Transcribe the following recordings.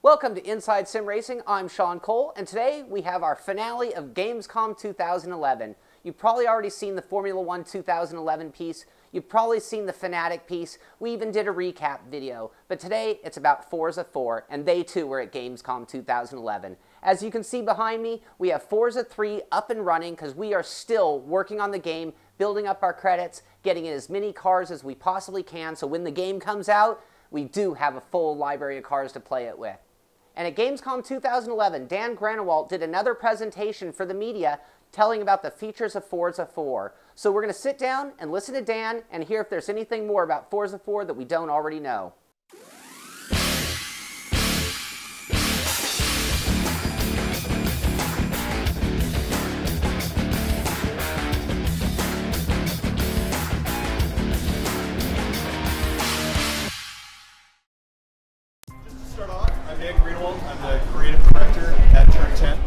Welcome to Inside Sim Racing. I'm Sean Cole, and today we have our finale of Gamescom 2011. You've probably already seen the Formula 1 2011 piece. You've probably seen the Fanatic piece. We even did a recap video. But today, it's about Forza 4, and they too were at Gamescom 2011. As you can see behind me, we have Forza 3 up and running because we are still working on the game, building up our credits, getting in as many cars as we possibly can, so when the game comes out, we do have a full library of cars to play it with. And at Gamescom 2011, Dan Granawalt did another presentation for the media telling about the features of Forza 4. So we're going to sit down and listen to Dan and hear if there's anything more about Forza 4 that we don't already know. I'm the creative director at Turn 10,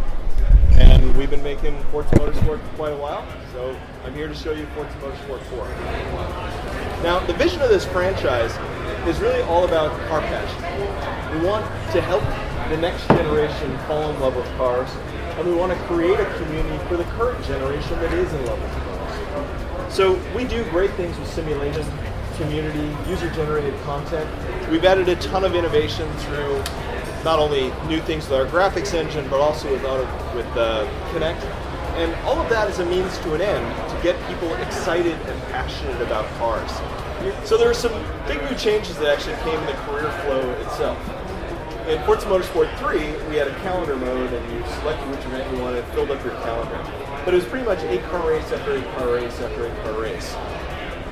and we've been making Forza Motorsport for quite a while, so I'm here to show you Forza Motorsport 4. Now, the vision of this franchise is really all about car passion. We want to help the next generation fall in love with cars, and we want to create a community for the current generation that is in love with cars. So we do great things with simulation, community, user-generated content. We've added a ton of innovation through not only new things with our graphics engine, but also with Kinect. And all of that is a means to an end to get people excited and passionate about cars. So there are some big new changes that actually came in the career flow itself. In Forza Motorsport 3, we had a calendar mode, and you selected which event you wanted, filled up your calendar. But it was pretty much 8-car race after 8-car race after 8-car race.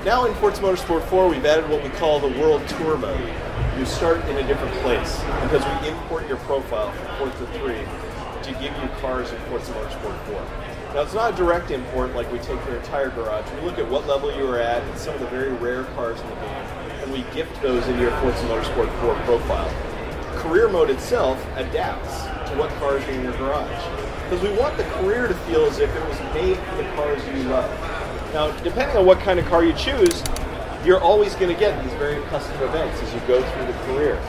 Now in Forza Motorsport 4, we've added what we call the World Tour mode. You start in a different place because we import your profile from Forza 3 to give you cars in Forza Motorsport 4. Now it's not a direct import like we take your entire garage. We look at what level you were at and some of the very rare cars in the game, and we gift those into your Forza Motorsport 4 profile. Career mode itself adapts to what cars are in your garage, because we want the career to feel as if it was made for the cars you love. Now, depending on what kind of car you choose, you're always going to get these very custom events as you go through the career.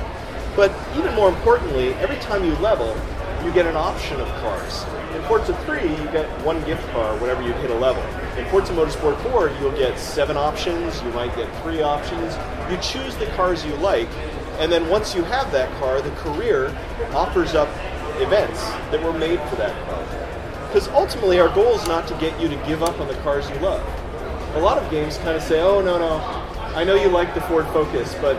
But even more importantly, every time you level, you get an option of cars. In Forza 3, you get one gift car whenever you hit a level. In Forza Motorsport 4, you'll get 7 options, you might get 3 options. You choose the cars you like, and then once you have that car, the career offers up events that were made for that car. Because ultimately, our goal is not to get you to give up on the cars you love. A lot of games kind of say, oh, no, I know you like the Ford Focus, but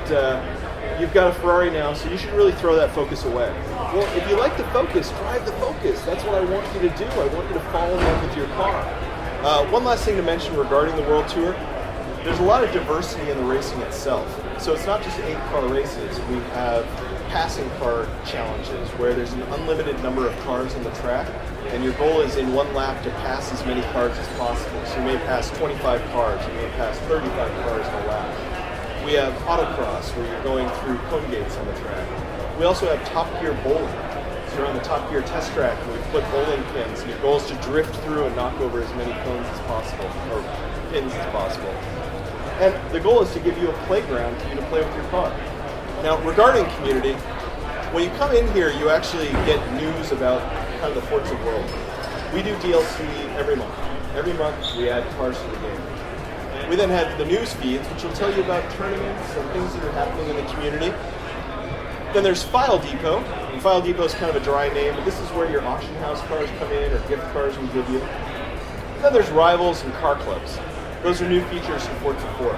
you've got a Ferrari now, so you should really throw that Focus away. Well, if you like the Focus, drive the Focus. That's what I want you to do. I want you to fall in love with your car. One last thing to mention regarding the World Tour. There's a lot of diversity in the racing itself. So it's not just 8-car races. We have passing car challenges where there's an unlimited number of cars on the track, and your goal is in one lap to pass as many cars as possible. So you may pass 25 cars, you may pass 35 cars in a lap. We have autocross where you're going through cone gates on the track. We also have top gear bowling. So you're on the top gear test track and we put bowling pins, and your goal is to drift through and knock over as many cones as possible, or pins as possible. And the goal is to give you a playground for you to play with your car. Now, regarding community, when you come in here, you actually get news about kind of the Forza world. We do DLC every month. Every month, we add cars to the game. We then have the news feeds, which will tell you about tournaments and things that are happening in the community. Then there's File Depot. And File Depot is kind of a dry name, but this is where your auction house cars come in, or gift cars we give you. And then there's Rivals and Car Clubs. Those are new features in Forza 4.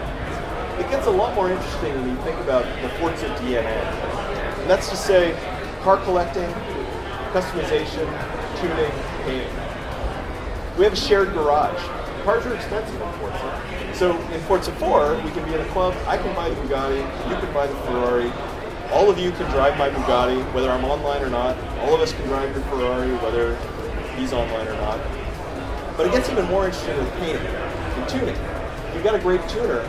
It gets a lot more interesting when you think about the Forza DNA. And that's to say, car collecting, customization, tuning, painting. We have a shared garage. Cars are expensive in Forza. So in Forza 4, we can be in a club, I can buy the Bugatti, you can buy the Ferrari, all of you can drive my Bugatti, whether I'm online or not, all of us can drive your Ferrari, whether he's online or not. But it gets even more interesting with painting and tuning. If you've got a great tuner,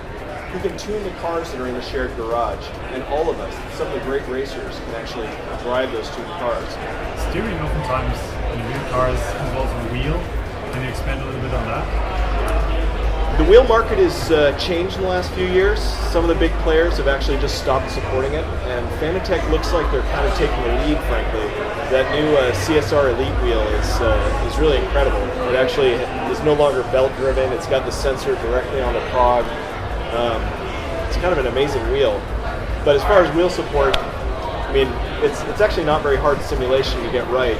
you can tune the cars that are in the shared garage, and all of us, some of the great racers, can actually drive those tuned cars. Steering oftentimes in new cars involves a wheel. Can you expand a little bit on that? The wheel market has changed in the last few years. Some of the big players have actually just stopped supporting it, and Fanatec looks like they're kind of taking the lead, frankly. That new CSR Elite wheel is really incredible. It actually is no longer belt-driven. It's got the sensor directly on the prog. It's kind of an amazing wheel. But as far as wheel support, I mean, it's actually not very hard simulation to get right.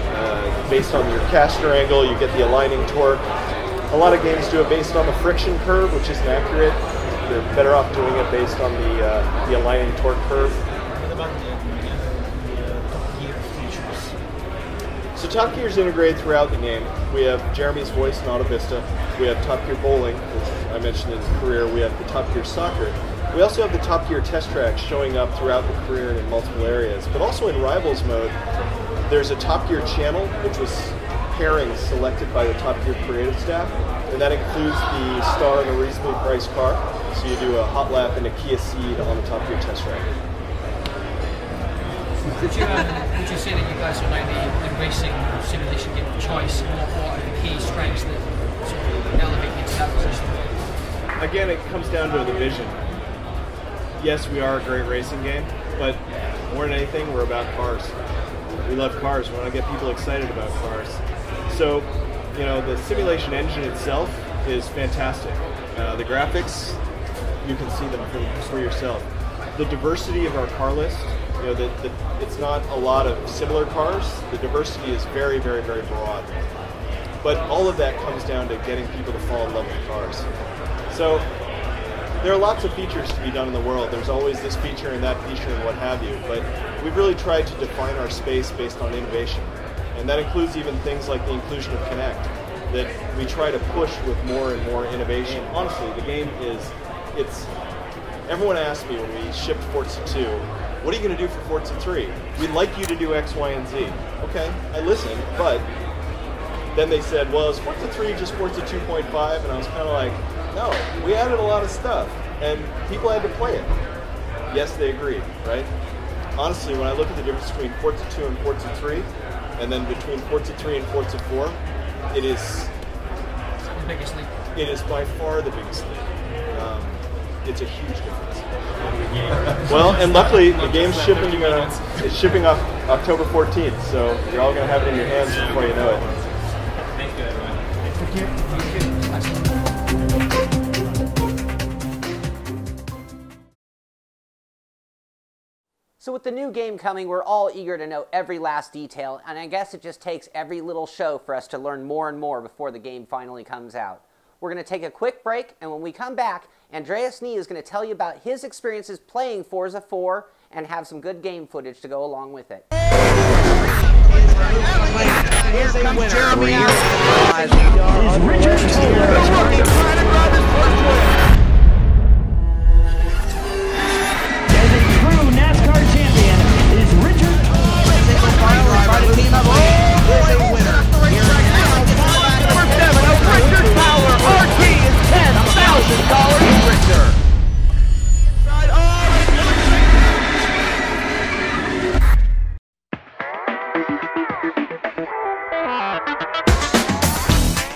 Based on your caster angle, you get the aligning torque. A lot of games do it based on the friction curve, which isn't accurate. They're better off doing it based on the aligning torque curve. What about the Top Gear features? So Top Gear is integrated throughout the game. We have Jeremy's voice in Auto Vista. We have Top Gear Bowling, which I mentioned in his career. We have the Top Gear Soccer. We also have the Top Gear test track showing up throughout the career and in multiple areas. But also in Rivals mode, there's a Top Gear channel, which was pairings selected by the Top Gear creative staff, and that includes the star and a reasonably priced car. So you do a hot lap and a Kia Ceed on the Top Gear test track. Would you say that you guys are now the racing simulation game of choice? What are the key strengths that sort of elevate you to that position? Again, it comes down to the vision. Yes, we are a great racing game, but more than anything, we're about cars. We love cars. We want to get people excited about cars. So, you know, the simulation engine itself is fantastic. The graphics, you can see them for yourself. The diversity of our car list, you know, it's not a lot of similar cars. The diversity is very, very, very broad. But all of that comes down to getting people to fall in love with cars. So, there are lots of features to be done in the world. There's always this feature and that feature and what have you. But we've really tried to define our space based on innovation. And that includes even things like the inclusion of Connect, that we try to push with more and more innovation. Honestly, the game everyone asked me when we shipped Forza 2, what are you going to do for Forza 3? We'd like you to do X, Y, and Z. Okay, I listened, but then they said, well, is Forza 3 just Forza 2.5? And I was kind of like, no, we added a lot of stuff, and people had to play it. Yes, they agreed, right? Honestly, when I look at the difference between Forza 2 and Forza 3, and then between Forza 3 and Forza 4, it is the biggest leap. It is by far the biggest leap. It's a huge difference. Well, and luckily the game's it's shipping off October 14th, so you're all going to have it in your hands before you know it. Thank you, everyone. So with the new game coming, we're all eager to know every last detail, and I guess it just takes every little show for us to learn more and more before the game finally comes out. We're going to take a quick break, and when we come back, Andreas Nie is going to tell you about his experiences playing Forza 4 and have some good game footage to go along with it. Here's a winner. Jeremy out. Is Richard trying to drive his first win. As a true NASCAR champion is Richard. Here's a winner. Number 7 of Richard Power. RT is $10,000. Richard.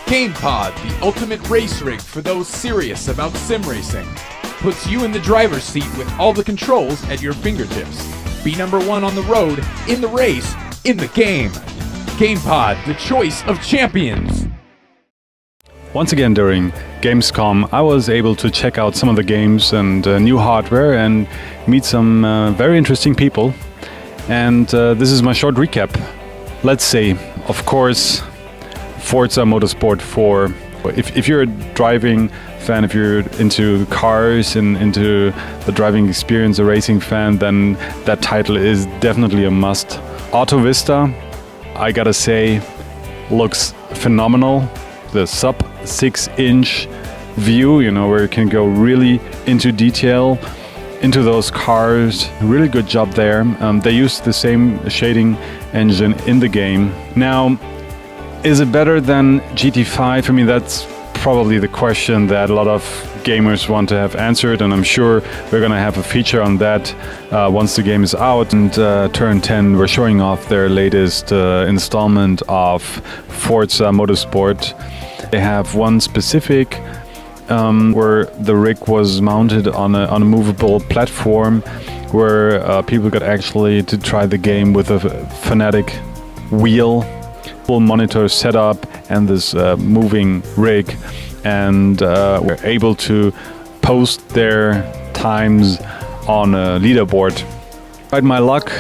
GamePod, the ultimate race rig for those serious about sim racing. Puts you in the driver's seat with all the controls at your fingertips. Be number one on the road, in the race, in the game. GamePod, the choice of champions. Once again during Gamescom, I was able to check out some of the games and new hardware and meet some very interesting people. And this is my short recap. Let's say, of course, Forza Motorsport 4. If you're a driving fan, if you're into cars and into the driving experience, a racing fan, then that title is definitely a must. Auto Vista, I gotta say, looks phenomenal. The sub 6-inch view, you know, where you can go really into detail into those cars. Really good job there. They used the same shading engine in the game. Now, is it better than GT5? I mean, that's probably the question that a lot of gamers want to have answered, and I'm sure we're gonna have a feature on that once the game is out. And Turn 10 were showing off their latest installment of Forza Motorsport. They have one specific where the rig was mounted on a movable platform, where people got actually to try the game with a Fanatic wheel, full monitor setup, and this moving rig, and were able to post their times on a leaderboard. Tried my luck,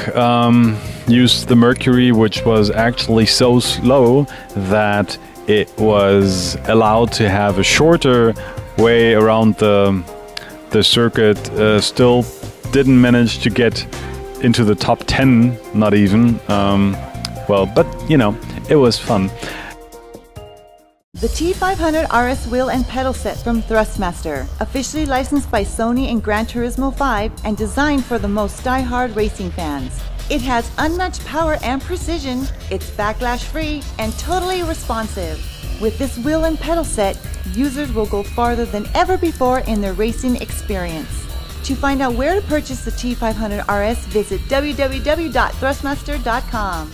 used the Mercury, which was actually so slow that it was allowed to have a shorter way around the circuit. Still didn't manage to get into the top 10, not even. Well, but you know, it was fun. The T500 RS wheel and pedal set from Thrustmaster, officially licensed by Sony in Gran Turismo 5 and designed for the most die-hard racing fans. It has unmatched power and precision, it's backlash-free, and totally responsive. With this wheel and pedal set, users will go farther than ever before in their racing experience. To find out where to purchase the T500 RS, visit www.thrustmaster.com.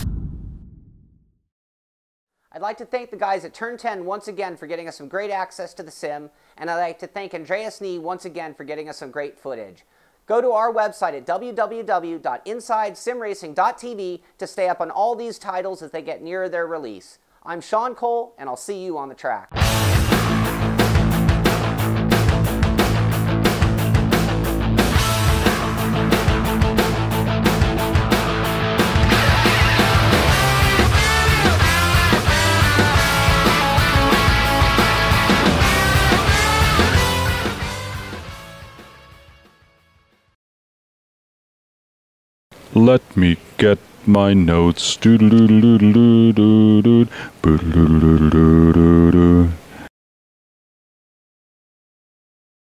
I'd like to thank the guys at Turn 10 once again for getting us some great access to the sim, and I'd like to thank Andreas Nee once again for getting us some great footage. Go to our website at www.insidesimracing.tv to stay up on all these titles as they get nearer their release. I'm Sean Cole, and I'll see you on the track. Let me get my notes.